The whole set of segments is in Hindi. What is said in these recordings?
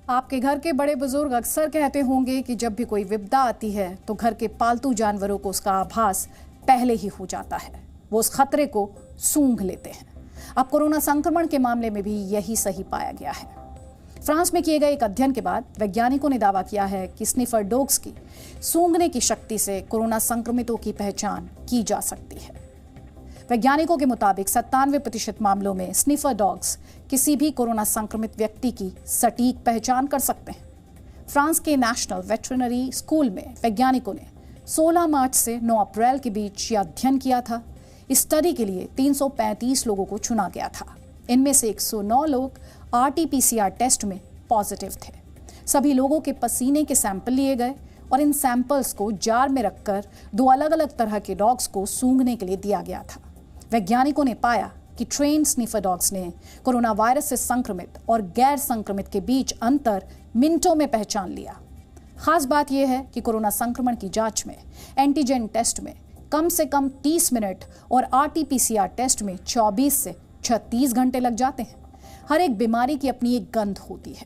आपके घर के बड़े बुजुर्ग अक्सर कहते होंगे कि जब भी कोई विपदा आती है तो घर के पालतू जानवरों को उसका आभास पहले ही हो जाता है, वो उस खतरे को सूंघ लेते हैं। अब कोरोना संक्रमण के मामले में भी यही सही पाया गया है। फ्रांस में किए गए एक अध्ययन के बाद वैज्ञानिकों ने दावा किया है कि स्निफर डॉग्स की सूंघने की शक्ति से कोरोना संक्रमितों की पहचान की जा सकती है। वैज्ञानिकों के मुताबिक 97% मामलों में स्निफर डॉग्स किसी भी कोरोना संक्रमित व्यक्ति की सटीक पहचान कर सकते हैं। फ्रांस के नेशनल वेटरनरी स्कूल में वैज्ञानिकों ने 16 मार्च से 9 अप्रैल के बीच यह अध्ययन किया था। इस स्टडी के लिए 335 लोगों को चुना गया था। इनमें से 109 लोग RT-PCR टेस्ट में पॉजिटिव थे। सभी लोगों के पसीने के सैंपल लिए गए और इन सैंपल्स को जार में रखकर 2 अलग अलग तरह के डॉग्स को सूंघने के लिए दिया गया था। वैज्ञानिकों ने पाया कि ट्रेन स्निफर डॉग्स ने कोरोना वायरस से संक्रमित और गैर संक्रमित के बीच अंतर मिनटों में पहचान लिया। खास बात यह है कि कोरोना संक्रमण की जांच में एंटीजन टेस्ट में कम से कम 30 मिनट और RT-PCR टेस्ट में 24 से 36 घंटे लग जाते हैं। हर एक बीमारी की अपनी एक गंध होती है।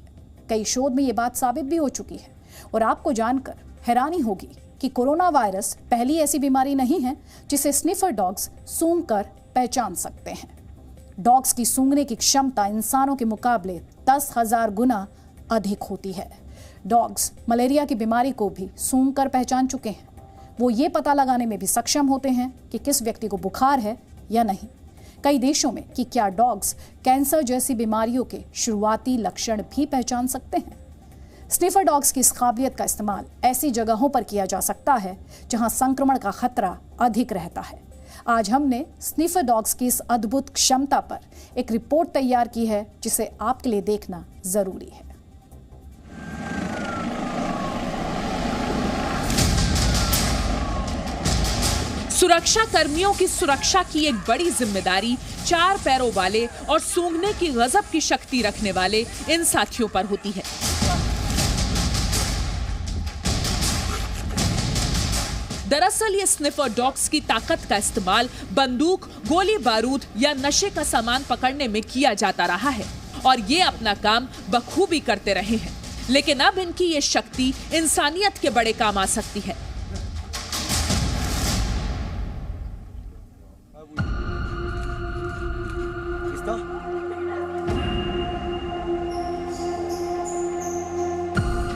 कई शोध में ये बात साबित भी हो चुकी है और आपको जानकर हैरानी होगी कि कोरोना वायरस पहली ऐसी बीमारी नहीं है जिसे स्निफर डॉग्स सूंघकर पहचान सकते हैं। डॉग्स की सूंघने की क्षमता इंसानों के मुकाबले 10,000 गुना अधिक होती है। डॉग्स मलेरिया की बीमारी को भी सूंघकर पहचान चुके हैं। वो ये पता लगाने में भी सक्षम होते हैं कि किस व्यक्ति को बुखार है या नहीं। कई देशों में कि क्या डॉग्स कैंसर जैसी बीमारियों के शुरुआती लक्षण भी पहचान सकते हैं। स्निफर डॉग्स की इस काबिलियत का इस्तेमाल ऐसी जगहों पर किया जा सकता है जहां संक्रमण का खतरा अधिक रहता है। आज हमने स्निफर डॉग्स की इस अद्भुत क्षमता पर एक रिपोर्ट तैयार की है जिसे आपके लिए देखना जरूरी है। सुरक्षा कर्मियों की सुरक्षा की एक बड़ी जिम्मेदारी 4 पैरों वाले और सूंघने की गजब की शक्ति रखने वाले इन साथियों पर होती है। दरअसल ये स्निफर डॉग्स की ताकत का इस्तेमाल बंदूक, गोली बारूद या नशे का सामान पकड़ने में किया जाता रहा है और ये अपना काम बखूबी करते रहे हैं। लेकिन अब इनकी ये शक्ति इंसानियत के बड़े काम आ सकती है।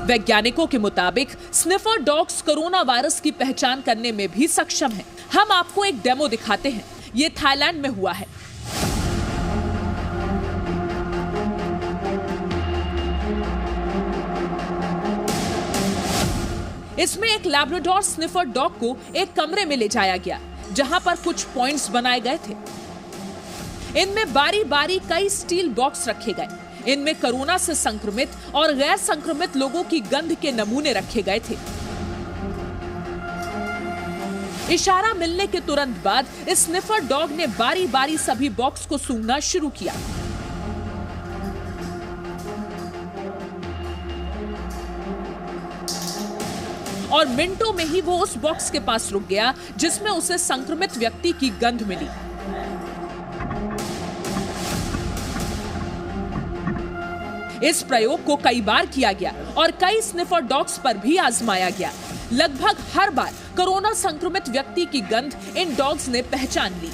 वैज्ञानिकों के मुताबिक स्निफर डॉग्स कोरोना वायरस की पहचान करने में भी सक्षम हैं। हम आपको एक डेमो दिखाते हैं। ये थाईलैंड में हुआ है। इसमें एक लैब्राडोर स्निफर डॉग को एक कमरे में ले जाया गया जहां पर कुछ पॉइंट्स बनाए गए थे। इनमें बारी बारी कई स्टील बॉक्स रखे गए। इनमें कोरोना से संक्रमित और गैर संक्रमित लोगों की गंध के नमूने रखे गए थे। इशारा मिलने के तुरंत बाद इस स्निफर डॉग ने बारी बारी सभी बॉक्स को सूंघना शुरू किया। और मिनटों में ही वो उस बॉक्स के पास रुक गया जिसमें उसे संक्रमित व्यक्ति की गंध मिली। इस प्रयोग को कई बार किया गया और कई स्निफर डॉग्स पर भी आजमाया गया। लगभग हर बार कोरोना संक्रमित व्यक्ति की गंध इन डॉग्स ने पहचान ली।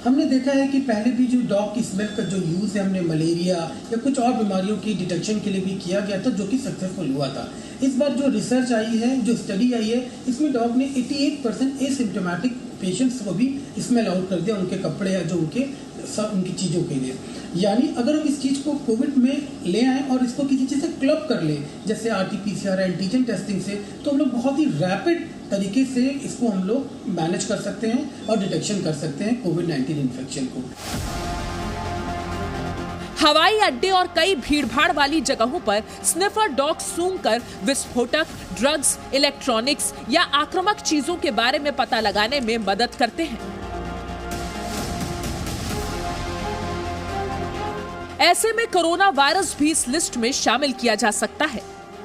हमने देखा है कि पहले भी जो डॉग की स्मेल का जो यूज़ है हमने मलेरिया या कुछ और बीमारियों की डिटेक्शन के लिए भी किया गया था जो कि सक्सेसफुल हुआ था। इस बार जो रिसर्च आई है, जो स्टडी आई है, इसमें डॉग ने 88% एसिम्प्टोमेटिक पेशेंट्स को भी स्मेल आउट कर दिया उनके कपड़े या जो उनकी चीज़ों के लिए। यानी अगर हम इस चीज़ को कोविड में ले आएँ और इसको किसी चीज़ से क्लब कर लें जैसे RT-PCR एंटीजन टेस्टिंग से, तो हम लोग बहुत ही रैपिड तरीके से इसको हम लोग मैनेज कर सकते हैं और डिटेक्शन कर सकते हैं कोविड-19 इन्फेक्शन को। हवाई अड्डे और कई भीड़भाड़ वाली जगहों पर स्निफर डॉग सूंघकर विस्फोटक, ड्रग्स, इलेक्ट्रॉनिक्स या आक्रामक चीजों के बारे में पता लगाने में मदद करते हैं। ऐसे में कोरोना वायरस भी इस लिस्ट में शामिल किया जा सकता है,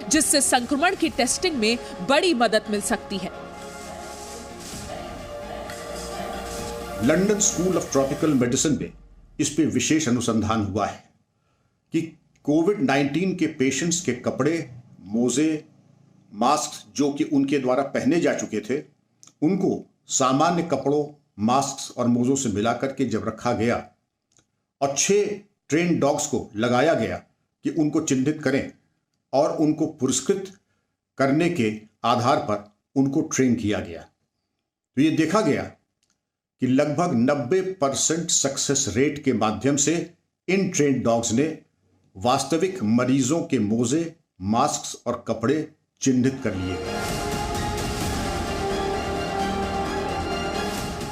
जिससे संक्रमण की टेस्टिंग में बड़ी मदद मिल सकती है। London school of tropical medicine में इस पे विशेष अनुसंधान हुआ है कि कोविड-19 के पेशेंट्स के कपड़े, मोजे, मास्क जो कि उनके द्वारा पहने जा चुके थे, उनको सामान्य कपड़ों, मास्क और मोजों से मिलाकर के जब रखा गया और 6 ट्रेन डॉग्स को लगाया गया कि उनको चिन्हित करें और उनको पुरस्कृत करने के आधार पर उनको ट्रेन किया गया, तो ये देखा गया कि लगभग 90% सक्सेस रेट के माध्यम से इन ट्रेन डॉग्स ने वास्तविक मरीजों के मोजे, मास्क और कपड़े चिन्हित कर लिए गए।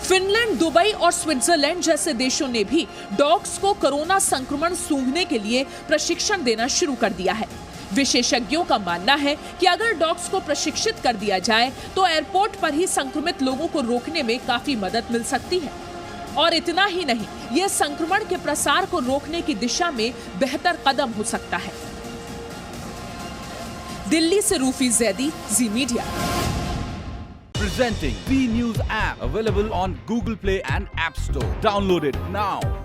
फिनलैंड, दुबई और स्विट्जरलैंड जैसे देशों ने भी डॉग्स को कोरोना संक्रमण सूंघने के लिए प्रशिक्षण देना शुरू कर दिया है। विशेषज्ञों का मानना है कि अगर डॉग्स को प्रशिक्षित कर दिया जाए तो एयरपोर्ट पर ही संक्रमित लोगों को रोकने में काफी मदद मिल सकती है। और इतना ही नहीं, यह संक्रमण के प्रसार को रोकने की दिशा में बेहतर कदम हो सकता है। दिल्ली से रूफी जैदी, जी media. Presenting B News app, available on Google Play and App Store. Download it now.